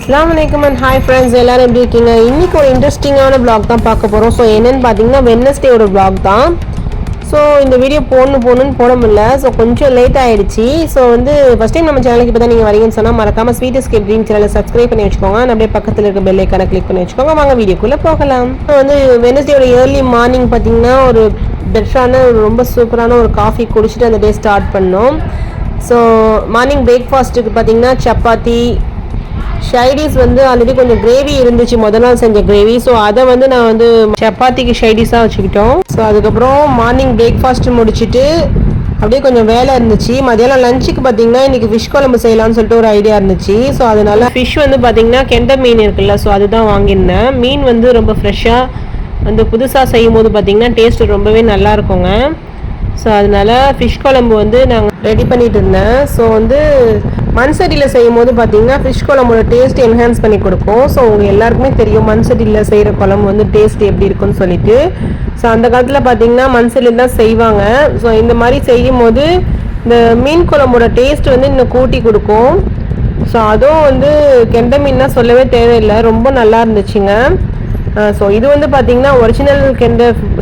अस्सलाम वालेकुम and hi friends, எல்லாரும் எப்படி இருக்கீங்க? இன்னைக்கு ஒரு இன்ட்ரெஸ்டிங்கான vlog தான் பார்க்க போறோம். ஸோ என்னன்னு பார்த்தீங்கன்னா வெட்னஸ்டேயோட vlog தான். ஸோ இந்த வீடியோ போடணும்னு போட முடியல. ஸோ கொஞ்சம் லேட் ஆயிடுச்சு. ஸோ ஃபர்ஸ்ட் டைம் நம்ம சேனலுக்கு இப்போ தான் நீங்கள் வரீங்கன்னு சொன்னால் மறக்காம ஸ்வீட் எஸ்கேப் ட்ரீம் சேனலை சப்ஸ்கிரைப் பண்ணி வச்சுக்கோங்க. அப்படியே பக்கத்தில் இருக்க பெல் ஐக்கானை கிளிக் பண்ணி வச்சுக்கோங்க. வாங்க வீடியோக்குள்ளே போகலாம். வெட்னஸ்டேயோட ஏர்லி மார்னிங் பார்த்தீங்கன்னா ஒரு பெட்டரான ரொம்ப சூப்பரான ஒரு காஃபி குடிச்சிட்டு அந்த டே ஸ்டார்ட் பண்ணோம். ஸோ மார்னிங் பிரேக்ஃபாஸ்ட்டுக்கு பார்த்தீங்கன்னா சப்பாத்தி, ஷைடிஸ் ஆல்ரெடி கொஞ்சம் கிரேவி இருந்துச்சு, முதல் நாள் செஞ்ச கிரேவி. ஸோ அதை நான் சப்பாத்திக்கு ஷைடிஸாக வச்சுக்கிட்டோம். ஸோ அதுக்கப்புறம் மார்னிங் பிரேக்ஃபாஸ்ட் முடிச்சுட்டு அப்படியே கொஞ்சம் வேலை இருந்துச்சு. மதியானம் லஞ்சுக்கு பார்த்தீங்கன்னா இன்றைக்கி ஃபிஷ் குழம்பு செய்யலாம்னு சொல்லிட்டு ஒரு ஐடியா இருந்துச்சு. ஸோ அதனால ஃபிஷ் பார்த்தீங்கன்னா கெண்டை மீன் இருக்குல்ல, ஸோ அதுதான் வாங்கியிருந்தேன். மீன் ரொம்ப ஃப்ரெஷ்ஷாக புதுசாக செய்யும் போது பார்த்தீங்கன்னா டேஸ்ட்டு ரொம்பவே நல்லா இருக்குங்க. ஸோ அதனால ஃபிஷ் குழம்பு நாங்கள் ரெடி பண்ணிட்டு இருந்தேன். ஸோ மண்சட்டியில் செய்யும் போது பார்த்தீங்கன்னா ஃபிஷ் குழம்போட டேஸ்ட் என்ஹான்ஸ் பண்ணி கொடுக்கும். ஸோ உங்கள் எல்லாருக்குமே தெரியும் மண்சட்டியில் செய்கிற குழம்பு டேஸ்ட் எப்படி இருக்குன்னு சொல்லிட்டு. ஸோ அந்த காலத்தில் பார்த்தீங்கன்னா மண்சட்டியில் தான் செய்வாங்க. ஸோ இந்த மாதிரி செய்யும் போது இந்த மீன் குழம்போட டேஸ்ட் இன்னும் கூட்டி கொடுக்கும். ஸோ அதுவும் கெண்டை மீன்னா சொல்லவே தேவையில்லை, ரொம்ப நல்லா இருந்துச்சுங்க. ஸோ இது பார்த்தீங்கன்னா ஒரிஜினல்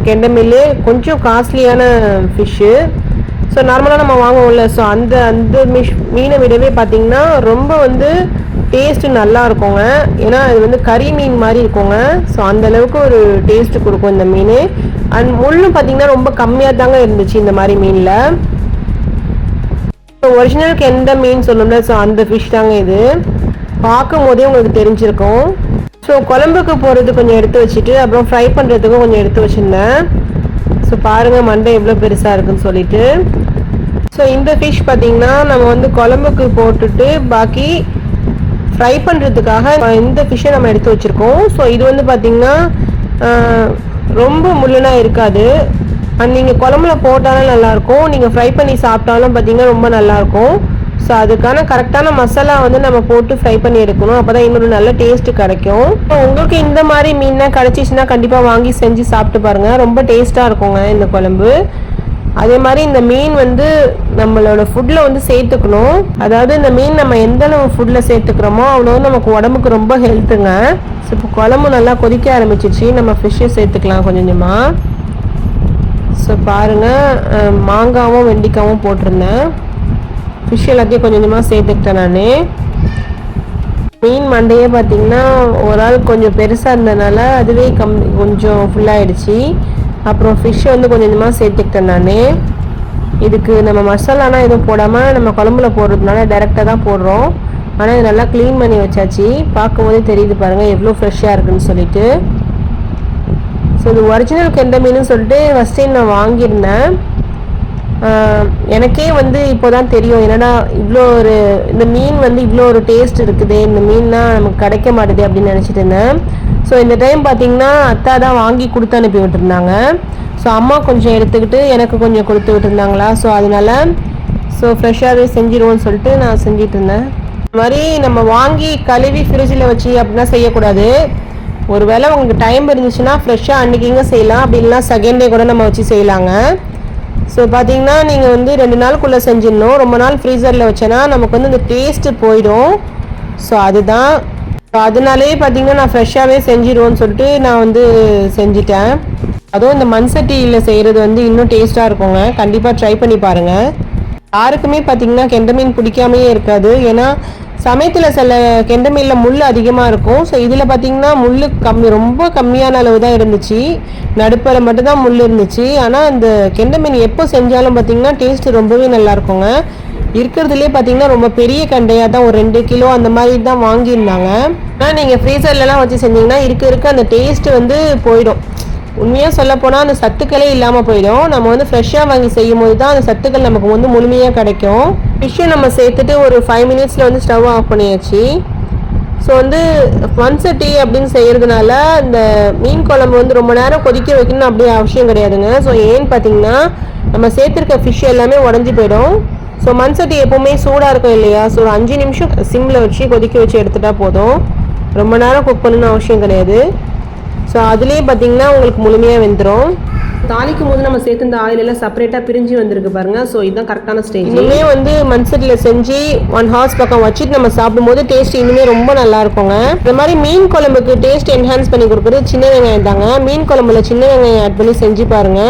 கெண்டை மீன் கொஞ்சம் காஸ்ட்லியான ஃபிஷ்ஷு. ஸோ நார்மலாக நம்ம வாங்குவோம்ல, ஸோ அந்த மீனை விடவே பார்த்தீங்கன்னா ரொம்ப டேஸ்ட்டு நல்லா இருக்குங்க. ஏன்னா இது கறி மீன் மாதிரி இருக்குங்க. ஸோ அந்தளவுக்கு ஒரு டேஸ்ட்டு கொடுக்கும் இந்த மீன். அண்ட் முள்ளும் பார்த்தீங்கன்னா ரொம்ப கம்மியாக தாங்க இருந்துச்சு இந்த மாதிரி மீனில். ஸோ ஒரிஜினல் கெண்டை மீன் சொல்லணும்ல, ஸோ அந்த ஃபிஷ் தாங்க இது. பார்க்கும் போதே உங்களுக்கு தெரிஞ்சிருக்கும். ஸோ குழம்புக்கு போகிறது கொஞ்சம் எடுத்து வச்சுட்டு அப்புறம் ஃப்ரை பண்ணுறதுக்கும் கொஞ்சம் எடுத்து வச்சுருந்தேன். ஸோ பாருங்கள் மண்டை எவ்வளோ பெருசாக இருக்குன்னு சொல்லிட்டு. ஸோ இந்த ஃபிஷ் பார்த்திங்கன்னா நம்ம குழம்புக்கு போட்டுட்டு பாக்கி ஃப்ரை பண்ணுறதுக்காக இந்த ஃபிஷ்ஷை நம்ம எடுத்து வச்சுருக்கோம். ஸோ இது பார்த்திங்கன்னா ரொம்ப முள்ளுனாக இருக்காது. அண்ட் நீங்கள் குழம்புல போட்டாலும் நல்லாயிருக்கும், நீங்கள் ஃப்ரை பண்ணி சாப்பிட்டாலும் பார்த்திங்கன்னா ரொம்ப நல்லாயிருக்கும். ஸோ அதுக்கான கரெக்டான மசாலா நம்ம போட்டு ஃப்ரை பண்ணி எடுக்கணும். அப்போ தான் இன்னொரு நல்ல டேஸ்ட்டு கிடைக்கும். உங்களுக்கு இந்த மாதிரி மீன்லாம் கிடச்சிச்சின்னா கண்டிப்பாக வாங்கி செஞ்சு சாப்பிட்டு பாருங்கள், ரொம்ப டேஸ்ட்டாக இருக்குங்க இந்த குழம்பு. அதே மாதிரி இந்த மீன் நம்மளோட ஃபுட்டில் சேர்த்துக்கணும். அதாவது இந்த மீன் நம்ம எந்த அளவு ஃபுட்டில் சேர்த்துக்கிறோமோ அவ்வளோ நமக்கு உடம்புக்கு ரொம்ப ஹெல்த்துங்க. ஸோ இப்போ குழம்பு நல்லா கொதிக்க ஆரம்பிச்சிச்சு, நம்ம ஃபிஷ்ஷை சேர்த்துக்கலாம் கொஞ்சம் கொஞ்சமாக. ஸோ பாருங்கள், மாங்காவும் வெண்டிக்காவும் போட்டிருந்தேன். ஃபிஷ் எல்லாத்தையும் கொஞ்சம் கொஞ்சமாக சேர்த்துக்கிட்டேன் நான். மீன் மண்டையே பார்த்திங்கன்னா ஒரு ஆள் கொஞ்சம் பெருசாக இருந்ததுனால அதுவே கொஞ்சம் ஃபுல்லாகிடுச்சு. அப்புறம் ஃபிஷ் கொஞ்சம் கொஞ்சமாக சேர்த்துக்கிட்டேன் நான். இதுக்கு நம்ம மசாலாலாம் எதுவும் போடாமல் நம்ம குழம்புல போடுறதுனால டைரெக்டாக தான் போடுறோம். ஆனால் இது நல்லா க்ளீன் பண்ணி வச்சாச்சு. பார்க்கும்போதே தெரியுது பாருங்கள் எவ்வளோ ஃப்ரெஷ்ஷாக இருக்குதுன்னு சொல்லிட்டு. ஸோ இது ஒரிஜினல் கெண்டை மீன் சொல்லிட்டு ஃபஸ்ட் டைம் நான் வாங்கியிருந்தேன். எனக்கே இப்போ தான் தெரியும் என்னடா இவ்வளோ இந்த மீன் இவ்வளோ ஒரு டேஸ்ட் இருக்குது, இந்த மீன்லாம் நமக்கு கிடைக்க மாட்டுது அப்படின்னு நினச்சிட்டு இருந்தேன். ஸோ இந்த டைம் பார்த்திங்கன்னா அத்தா தான் வாங்கி கொடுத்து அனுப்பி விட்டுருந்தாங்க. ஸோ அம்மா கொஞ்சம் எடுத்துக்கிட்டு எனக்கு கொஞ்சம் கொடுத்து விட்டுருந்தாங்களா, ஸோ அதனால ஃப்ரெஷ்ஷாகவே செஞ்சிடுவோன்னு சொல்லிட்டு நான் செஞ்சிட்டு இருந்தேன். இந்த மாதிரி நம்ம வாங்கி கழுவி ஃப்ரிட்ஜில் வச்சு அப்படின்னா செய்யக்கூடாது. ஒரு வேளை உங்களுக்கு டைம் இருந்துச்சுன்னா ஃப்ரெஷ்ஷாக அன்றைக்கிங்க செய்யலாம், அப்படி இல்லைனா செகண்ட் டே கூட நம்ம வச்சு செய்யலாங்க. ஸோ பார்த்தீங்கன்னா நீங்கள் 2 நாளுக்குள்ளே செஞ்சிடணும். ரொம்ப நாள் ஃப்ரீசரில் வச்சேன்னா நமக்கு இந்த டேஸ்ட்டு போயிடும். ஸோ அதுதான், அதனாலே பார்த்தீங்கன்னா நான் ஃப்ரெஷ்ஷாகவே செஞ்சிடுவோன்னு சொல்லிட்டு நான் செஞ்சிட்டேன். அதுவும் இந்த மண்சட்டியில் செய்கிறது இன்னும் டேஸ்ட்டாக இருக்குங்க. கண்டிப்பாக ட்ரை பண்ணி பாருங்கள். யாருக்குமே பார்த்தீங்கன்னா கெண்டை மீன் பிடிக்காமையே இருக்காது. ஏன்னா சமயத்தில் சில கெண்டை மீனில் முள் அதிகமாக இருக்கும். ஸோ இதில் பார்த்திங்கன்னா முள் ரொம்ப கம்மியான அளவு தான் இருந்துச்சு, நடுப்பரை மட்டும்தான் முள் இருந்துச்சு. ஆனால் இந்த கெண்டை மீன் எப்போ செஞ்சாலும் பார்த்திங்கன்னா டேஸ்ட்டு ரொம்பவே நல்லாயிருக்குங்க. இருக்கிறதுலே பார்த்திங்கன்னா ரொம்ப பெரிய கண்டையாக தான் ஒரு 2 கிலோ அந்த மாதிரி தான் வாங்கியிருந்தாங்க. ஆனால் நீங்கள் ஃப்ரீசர்லலாம் வச்சு செஞ்சிங்கன்னா இருக்க அந்த டேஸ்ட்டு போயிடும். உண்மையாக சொல்லப்போனால் அந்த சத்துக்களே இல்லாமல் போயிடும். நம்ம ஃப்ரெஷ்ஷாக வாங்கி செய்யும் போது தான் அந்த சத்துக்கள் நமக்கு முழுமையாக கிடைக்கும். ஃபிஷ்ஷை நம்ம சேர்த்துட்டு ஒரு 5 மினிட்ஸில் ஸ்டவ் ஆஃப் பண்ணியாச்சு. ஸோ மண்சட்டி அப்படின்னு செய்கிறதுனால இந்த மீன் குழம்பு ரொம்ப நேரம் கொதிக்க வைக்கணும்னு அப்படியே அவசியம் கிடையாதுங்க. ஸோ ஏன்னு பார்த்தீங்கன்னா நம்ம சேர்த்துருக்க ஃபிஷ் எல்லாமே உடஞ்சி போயிடும். ஸோ மண்சட்டி எப்போவுமே சூடாக இருக்கும் இல்லையா, ஸோ ஒரு 5 நிமிஷம் சிம்மில் வச்சு கொதிக்க வச்சு எடுத்துகிட்டா போதும். ரொம்ப நேரம் குக் பண்ணணும்னு அவசியம் கிடையாது. ஸோ அதுலேயே பார்த்தீங்கன்னா உங்களுக்கு முழுமையாக வெந்துடும். தாளிக்கும் போது நம்ம சேர்த்து இந்த ஆயில் எல்லாம் செப்பரேட்டாக பிரிஞ்சு வந்திருக்கு பாருங்க. ஸோ இதுதான் கரெக்டான ஸ்டேஜ். இனிமே வந்து மண்சட்டியில் செஞ்சு 1 ஹார்ஸ் பக்கம் வச்சுட்டு நம்ம சாப்பிடும்போது டேஸ்ட் இனிமே ரொம்ப நல்லா இருக்குங்க. இந்த மாதிரி மீன் குழம்புக்கு டேஸ்ட் என்ஹான்ஸ் பண்ணி கொடுக்குறது சின்ன வெங்காயம் தாங்க. மீன் குழம்புல சின்ன வெங்காயம் ஆட் பண்ணி செஞ்சு பாருங்க.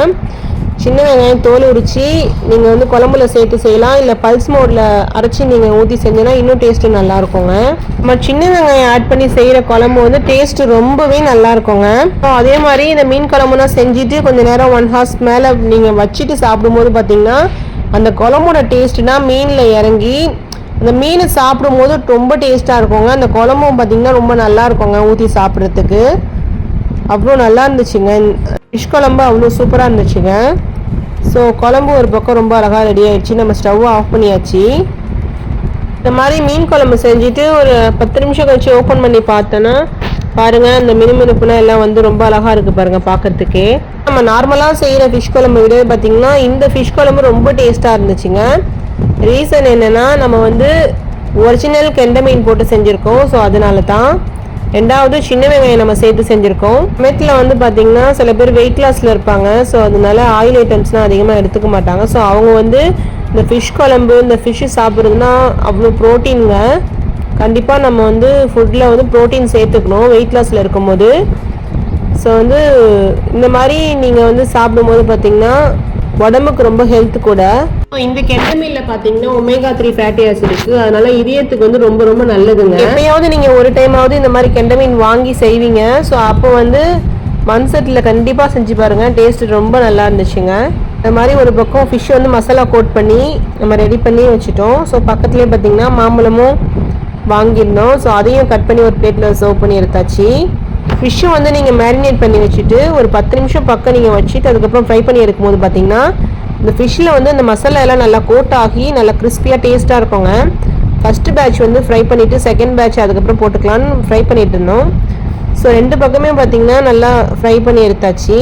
சின்ன வெங்காயம் தோல் உரிச்சு நீங்கள் வந்து குழம்புல சேர்த்து செய்யலாம், இல்லை பல்ஸ் மோடில் அரைச்சி நீங்கள் ஊற்றி செஞ்சோன்னா இன்னும் டேஸ்ட்டு நல்லா இருக்குங்க. நம்ம சின்ன வெங்காயம் ஆட் பண்ணி செய்கிற குழம்பு வந்து டேஸ்ட்டு ரொம்பவே நல்லா இருக்குங்க. அதே மாதிரி இந்த மீன் குழம்புனா செஞ்சுட்டு கொஞ்சம் நேரம் 1 ஹார்ஸ் மேலே நீங்கள் வச்சுட்டு சாப்பிடும்போது பார்த்தீங்கன்னா அந்த குழம்போட டேஸ்ட்டுனா மீனில் இறங்கி அந்த மீன் சாப்பிடும்போது ரொம்ப டேஸ்ட்டாக இருக்குங்க. அந்த குழம்பும் பார்த்தீங்கன்னா ரொம்ப நல்லா இருக்குங்க ஊற்றி சாப்பிட்றதுக்கு. அவ்வளோ நல்லா இருந்துச்சுங்க. ஃபிஷ் குழம்பு அவ்வளோ சூப்பராக இருந்துச்சுங்க. ஸோ குழம்பு ஒரு பக்கம் ரொம்ப அழகாக ரெடி ஆகிடுச்சு. நம்ம ஸ்டவ்வை ஆஃப் பண்ணியாச்சு. இந்த மாதிரி மீன் குழம்பு செஞ்சுட்டு ஒரு 10 நிமிஷம் கழிச்சு ஓப்பன் பண்ணி பார்த்தோன்னா பாருங்கள், அந்த மினுமினுப்புனா எல்லாம் வந்து ரொம்ப அழகாக இருக்குது பாருங்கள் பார்க்குறதுக்கே. நம்ம நார்மலாக செய்கிற ஃபிஷ் குழம்பு விட பார்த்திங்கன்னா இந்த ஃபிஷ் குழம்பு ரொம்ப டேஸ்ட்டாக இருந்துச்சுங்க. ரீசன் என்னென்னா நம்ம வந்து ஒரிஜினல் கெண்டை மீன் போட்டு செஞ்சுருக்கோம். ஸோ அதனால தான். ரெண்டாவது சின்ன வெங்காயம் நம்ம சேர்த்து செஞ்சுருக்கோம். சமயத்தில் வந்து பார்த்திங்கன்னா சில பேர் வெயிட் லாஸில் இருப்பாங்க. ஸோ அதனால ஆயில் ஐட்டம்ஸ்லாம் அதிகமாக எடுத்துக்க மாட்டாங்க. ஸோ அவங்க வந்து இந்த ஃபிஷ் குழம்பு இந்த ஃபிஷ்ஷு சாப்பிட்றதுனா அவ்வளோ ப்ரோட்டீனுங்க. கண்டிப்பாக நம்ம வந்து ஃபுட்டில் வந்து ப்ரோட்டீன் சேர்த்துக்கணும் வெயிட் லாஸில் இருக்கும்போது. ஸோ வந்து இந்த மாதிரி நீங்கள் வந்து சாப்பிடும்போது பார்த்திங்கன்னா உடம்புக்கு ரொம்ப ஹெல்த் கூட. இந்த கெண்டை மீன்ல பாத்தீங்கன்னா ஒமேகா 3 ஃபேட்டி ஆசிட் இருக்கு. அதனால இதயத்துக்கு வந்து ரொம்ப ரொம்ப நல்லதுங்க. எப்பயாவது நீங்க ஒரு டைமாவது இந்த மாதிரி கெண்டை மீன் வாங்கி செய்வீங்க. ஸோ அப்போ வந்து மண்சட்டில் கண்டிப்பாக செஞ்சு பாருங்க, டேஸ்ட் ரொம்ப நல்லா இருந்துச்சுங்க. இந்த மாதிரி ஒரு பக்கம் ஃபிஷ் வந்து மசாலா கோட் பண்ணி நம்ம ரெடி பண்ணி வச்சுட்டோம். ஸோ பக்கத்துலேயே பார்த்தீங்கன்னா மாம்பழமும் வாங்கியிருந்தோம். ஸோ அதையும் கட் பண்ணி ஒரு பிளேட்டில் சர்வ் பண்ணி எடுத்தாச்சு. ஃபிஷ்ஷும் வந்து நீங்கள் மேரினேட் பண்ணி வச்சுட்டு ஒரு 10 நிமிஷம் பக்கம் நீங்கள் வச்சுட்டு அதுக்கப்புறம் ஃப்ரை பண்ணி எடுக்கும்போது பார்த்தீங்கன்னா இந்த ஃபிஷ்ஷில் வந்து இந்த மசாலா எல்லாம் நல்லா கோட் ஆகி நல்லா கிறிஸ்பியாக டேஸ்ட்டாக இருக்குங்க. ஃபஸ்ட்டு பேட்ச் வந்து ஃப்ரை பண்ணிவிட்டு செகண்ட் பேட்ச் அதுக்கப்புறம் போட்டுக்கலான்னு ஃப்ரை பண்ணிட்டு இருந்தோம். ஸோ 2 பக்கமே பார்த்தீங்கன்னா நல்லா ஃப்ரை பண்ணி எடுத்தாச்சு.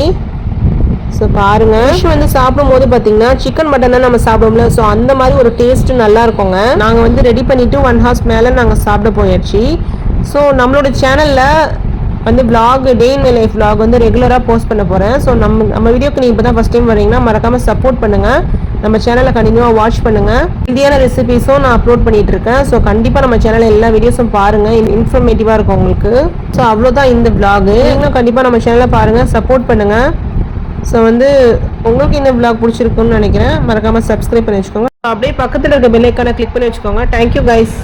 ஸோ பாருங்கள், ஃபிஷ் வந்து சாப்பிடும்போது பார்த்தீங்கன்னா சிக்கன் மட்டன் தான் நம்ம சாப்பிடுவோம்ல. ஸோ அந்த மாதிரி ஒரு டேஸ்ட்டு நல்லா இருக்குங்க. நாங்கள் வந்து ரெடி பண்ணிவிட்டு 1 ஹார்ஸ் மேலே நாங்கள் சாப்பிட போயாச்சு. ஸோ நம்மளோட சேனலில் வந்து vlog day in my life vlog வந்து ரெகுலராக போஸ்ட் பண்ண போகிறேன். ஸோ நம்ம வீடியோக்கு நீங்கள் இப்போ தான் ஃபஸ்ட் டைம் வரீங்கன்னா மறக்காமல் சப்போர்ட் பண்ணுங்கள். நம்ம சேனலை கண்டினியூவாக வாட்ச் பண்ணுங்கள். இந்தியான ரெசிபீஸும் நான் அப்லோட் பண்ணிகிட்டு இருக்கேன். ஸோ கண்டிப்பாக நம்ம சேனலில் எல்லா வீடியோஸும் பாருங்கள், இன்ஃபர்மேட்டிவாக இருக்கும் உங்களுக்கு. ஸோ அவ்வளோதான் இந்த vlog. நீங்களும் கண்டிப்பாக நம்ம சேனலை பாருங்கள், சப்போர்ட் பண்ணுங்கள். ஸோ வந்து உங்களுக்கு இந்த vlog பிடிச்சிருக்குன்னு நினைக்கிறேன். மறக்காமல் சப்ஸ்கிரைப் பண்ணி வச்சுக்கோங்க. அப்படியே பக்கத்தில் இருக்க பெல் ஐக்கானை கிளிக் பண்ணி வச்சுக்கோங்க. Thank you guys.